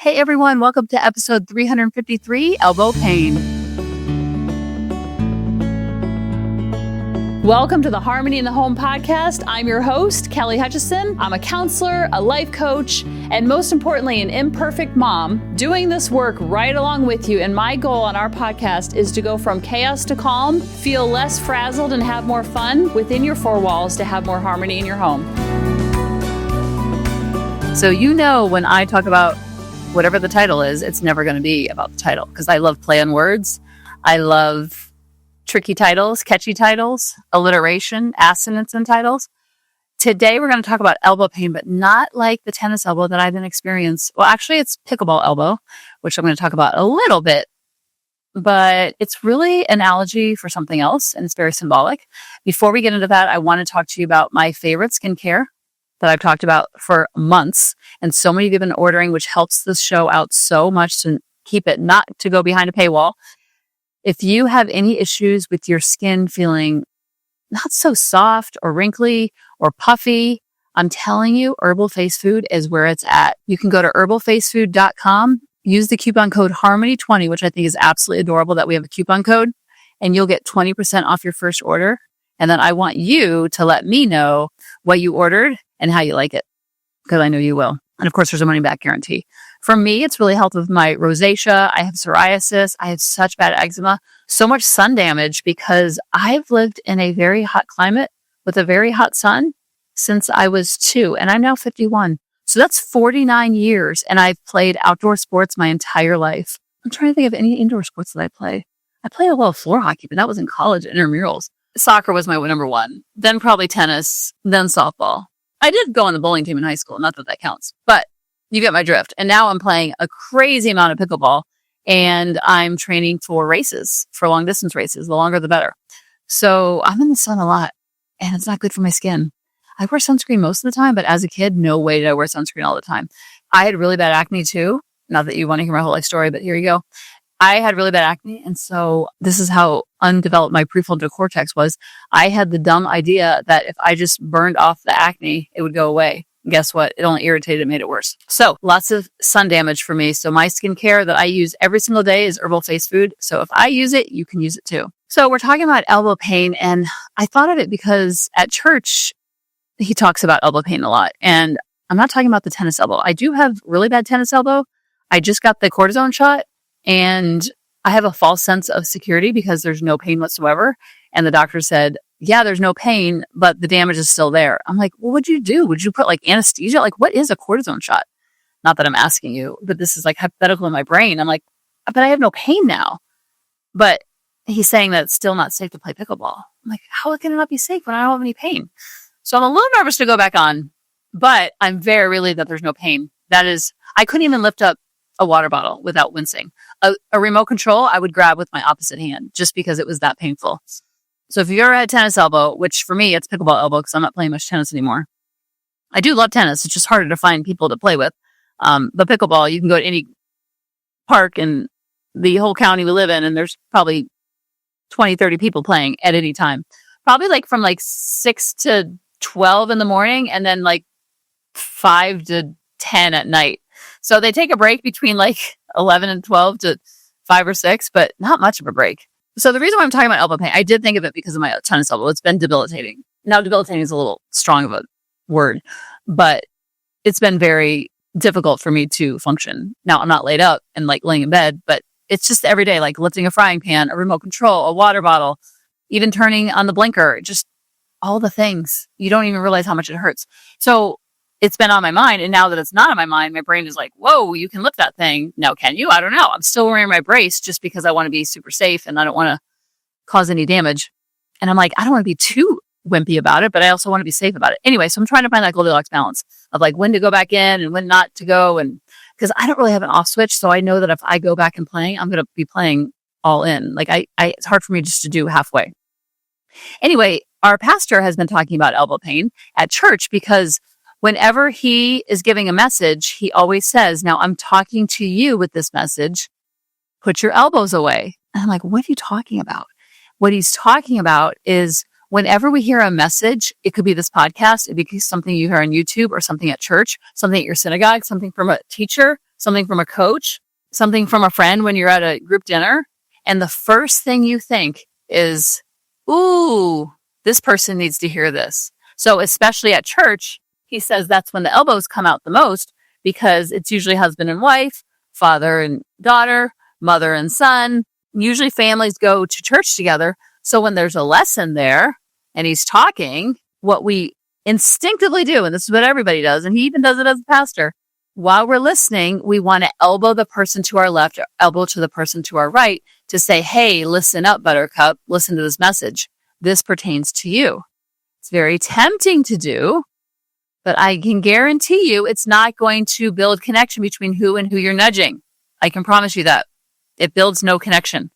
Hey everyone, welcome to episode 353, Elbow Pain. Welcome to the Harmony in the Home podcast. I'm your host, Kelly Hutchison. I'm a counselor, a life coach, and most importantly, an imperfect mom doing this work right along with you. And my goal on our podcast is to go from chaos to calm, feel less frazzled, and have more fun within your four walls to have more harmony in your home. So you know when I talk about whatever the title is, it's never going to be about the title because I love play on words. I love tricky titles, catchy titles, alliteration, assonance in titles. Today, we're going to talk about elbow pain, but not like the tennis elbow that I've been experiencing. Well, actually, it's pickleball elbow, which I'm going to talk about a little bit, but it's really an analogy for something else, and it's very symbolic. Before we get into that, I want to talk to you about my favorite skincare that I've talked about for months. And so many of you have been ordering, which helps this show out so much to keep it not to go behind a paywall. If you have any issues with your skin feeling not so soft or wrinkly or puffy, I'm telling you, Herbal Face Food is where it's at. You can go to herbalfacefood.com, use the coupon code HARMONY20, which I think is absolutely adorable that we have a coupon code, and you'll get 20% off your first order. And then I want you to let me know what you ordered and how you like it, because I know you will. And of course, there's a money back guarantee. For me, it's really helped with my rosacea. I have psoriasis. I have such bad eczema, so much sun damage because I've lived in a very hot climate with a very hot sun since I was 2, and I'm now 51. So that's 49 years, and I've played outdoor sports my entire life. I'm trying to think of any indoor sports that I play. I played a little floor hockey, but that was in college at intramurals. Soccer was my number one, then probably tennis, then softball. I did go on the bowling team in high school, not that that counts, but you get my drift. And now I'm playing a crazy amount of pickleball, and I'm training for races, for long distance races. The longer, the better. So I'm in the sun a lot, and it's not good for my skin. I wear sunscreen most of the time, but as a kid, no way did I wear sunscreen all the time. I had really bad acne too. Not that you want to hear my whole life story, but here you go. I had really bad acne, and so this is how undeveloped my prefrontal cortex was. I had the dumb idea that if I just burned off the acne, it would go away. Guess what? It only irritated and made it worse. So lots of sun damage for me. So my skincare that I use every single day is Herbal Face Food. So if I use it, you can use it too. So we're talking about elbow pain, and I thought of it because at church, he talks about elbow pain a lot. And I'm not talking about the tennis elbow. I do have really bad tennis elbow. I just got the cortisone shot, and I have a false sense of security because there's no pain whatsoever. And the doctor said, yeah, there's no pain, but the damage is still there. I'm like, well, what'd you do? Would you put like anesthesia? Like, what is a cortisone shot? Not that I'm asking you, but this is like hypothetical in my brain. I'm like, but I have no pain now. But he's saying that it's still not safe to play pickleball. I'm like, how can it not be safe when I don't have any pain? So I'm a little nervous to go back on, but I'm very relieved that there's no pain. That is, I couldn't even lift up a water bottle without wincing. A remote control, I would grab with my opposite hand just because it was that painful. So if you've ever had tennis elbow, which for me, it's pickleball elbow because I'm not playing much tennis anymore. I do love tennis. It's just harder to find people to play with. But pickleball, you can go to any park in the whole county we live in, and there's probably 20, 30 people playing at any time. Probably like from like 6 to 12 in the morning and then like 5 to 10 at night. So they take a break between like 11 and 12 to 5 or 6, but not much of a break. So the reason why I'm talking about elbow pain, I did think of it because of my tennis elbow. It's been debilitating. Now, debilitating is a little strong of a word, but it's been very difficult for me to function. Now, I'm not laid up and like laying in bed, but it's just every day, like lifting a frying pan, a remote control, a water bottle, even turning on the blinker, just all the things. You don't even realize how much it hurts. So it's been on my mind. And now that it's not on my mind, my brain is like, whoa, you can lift that thing. Now, can you? I don't know. I'm still wearing my brace just because I want to be super safe and I don't want to cause any damage. And I'm like, I don't want to be too wimpy about it, but I also want to be safe about it. Anyway, so I'm trying to find that Goldilocks balance of like when to go back in and when not to go. And because I don't really have an off switch. So I know that if I go back and playing, I'm going to be playing all in. Like it's hard for me just to do halfway. Anyway, our pastor has been talking about elbow pain at church because whenever he is giving a message, he always says, now I'm talking to you with this message, put your elbows away. And I'm like, what are you talking about? What he's talking about is whenever we hear a message, it could be this podcast, it could be something you hear on YouTube or something at church, something at your synagogue, something from a teacher, something from a coach, something from a friend when you're at a group dinner, and the first thing you think is, ooh, this person needs to hear this. So especially at church, he says that's when the elbows come out the most because it's usually husband and wife, father and daughter, mother and son. Usually families go to church together. So when there's a lesson there and he's talking, what we instinctively do, and this is what everybody does, and he even does it as a pastor, while we're listening, we want to elbow the person to our left or elbow to the person to our right to say, hey, listen up, Buttercup, listen to this message. This pertains to you. It's very tempting to do, but I can guarantee you it's not going to build connection between who and who you're nudging. I can promise you that. It builds no connection.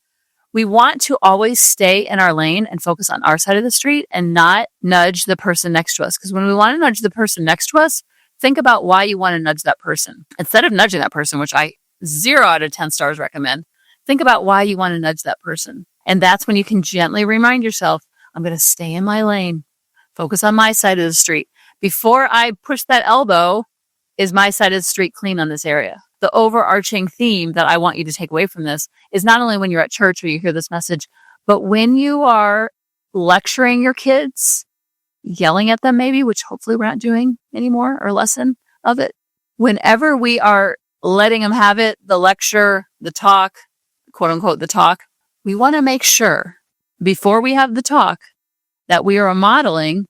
We want to always stay in our lane and focus on our side of the street and not nudge the person next to us. Because when we want to nudge the person next to us, think about why you want to nudge that person. Instead of nudging that person, which I 0 out of 10 stars recommend, think about why you want to nudge that person. And that's when you can gently remind yourself, I'm going to stay in my lane, focus on my side of the street. Before I push that elbow, is my side of the street clean on this area? The overarching theme that I want you to take away from this is not only when you're at church or you hear this message, but when you are lecturing your kids, yelling at them maybe, which hopefully we're not doing anymore or lesson of it. Whenever we are letting them have it, the lecture, the talk, quote unquote, the talk, we want to make sure before we have the talk that we are modeling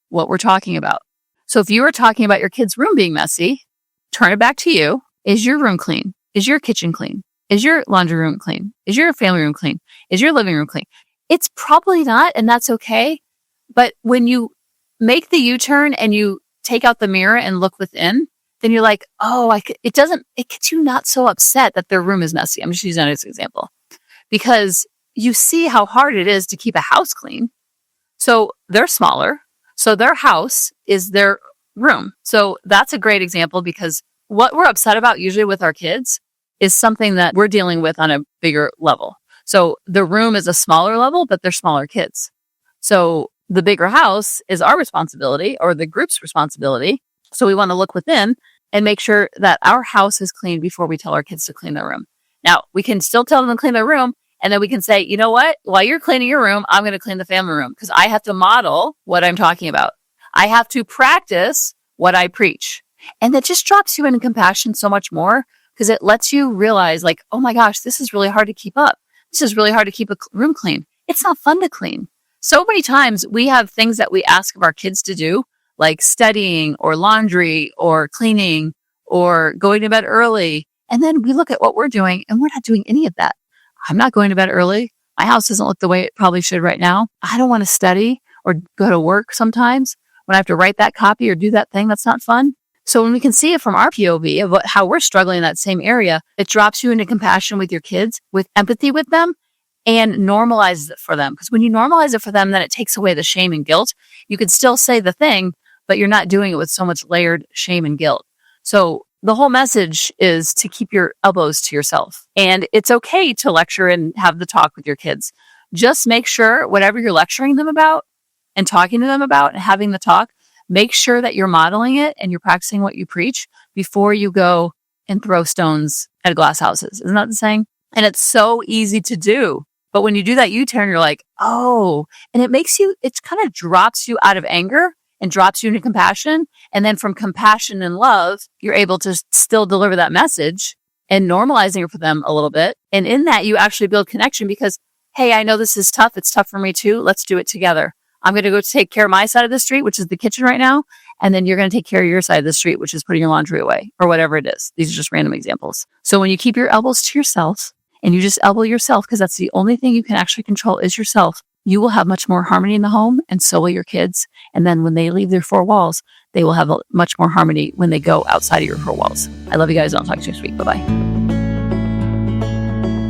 what we're talking about. So if you are talking about your kid's room being messy, turn it back to you. Is your room clean? Is your kitchen clean? Is your laundry room clean? Is your family room clean? Is your living room clean? It's probably not, and that's okay. But when you make the U-turn and you take out the mirror and look within, then you're like, oh, it gets you not so upset that their room is messy. I'm just using that as an example because you see how hard it is to keep a house clean. So they're smaller. So their house is their room. So that's a great example because what we're upset about usually with our kids is something that we're dealing with on a bigger level. So the room is a smaller level, but they're smaller kids. So the bigger house is our responsibility or the group's responsibility. So we want to look within and make sure that our house is clean before we tell our kids to clean their room. Now, we can still tell them to clean their room. And then we can say, you know what? While you're cleaning your room, I'm going to clean the family room because I have to model what I'm talking about. I have to practice what I preach. And that just drops you into compassion so much more because it lets you realize like, oh my gosh, this is really hard to keep up. This is really hard to keep a room clean. It's not fun to clean. So many times we have things that we ask of our kids to do, like studying or laundry or cleaning or going to bed early. And then we look at what we're doing and we're not doing any of that. I'm not going to bed early. My house doesn't look the way it probably should right now. I don't want to study or go to work sometimes when I have to write that copy or do that thing that's not fun. So when we can see it from our POV of how we're struggling in that same area, it drops you into compassion with your kids, with empathy with them, and normalizes it for them. Because when you normalize it for them, then it takes away the shame and guilt. You can still say the thing, but you're not doing it with so much layered shame and guilt. So the whole message is to keep your elbows to yourself. And it's okay to lecture and have the talk with your kids. Just make sure whatever you're lecturing them about and talking to them about and having the talk, make sure that you're modeling it and you're practicing what you preach before you go and throw stones at glass houses. Isn't that the saying? And it's so easy to do. But when you do that U-turn, you're like, oh, and it kind of drops you out of anger and drops you into compassion. And then from compassion and love, you're able to still deliver that message and normalizing it for them a little bit. And in that, you actually build connection because, hey, I know this is tough. It's tough for me too. Let's do it together. I'm going to go take care of my side of the street, which is the kitchen right now. And then you're going to take care of your side of the street, which is putting your laundry away or whatever it is. These are just random examples. So when you keep your elbows to yourself and you just elbow yourself, because that's the only thing you can actually control is yourself, you will have much more harmony in the home, and so will your kids. And then when they leave their four walls, they will have much more harmony when they go outside of your four walls. I love you guys. I'll talk to you next week. Bye-bye.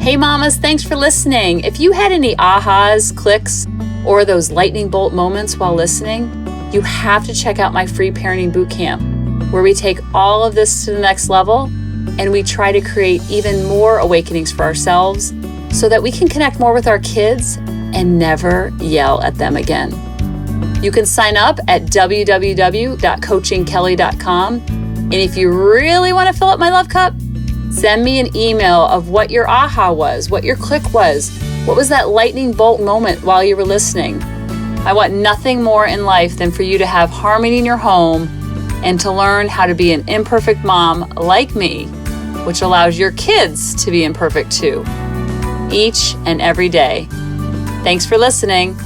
Hey, mamas, thanks for listening. If you had any ahas, clicks, or those lightning bolt moments while listening, you have to check out my free parenting bootcamp, where we take all of this to the next level and we try to create even more awakenings for ourselves so that we can connect more with our kids and never yell at them again. You can sign up at www.coachingkelly.com. And if you really want to fill up my love cup, Send me an email of what your aha was, what your click was. What was that lightning bolt moment while you were listening? I want nothing more in life than for you to have harmony in your home and to learn how to be an imperfect mom like me, which allows your kids to be imperfect too, each and every day. Thanks for listening.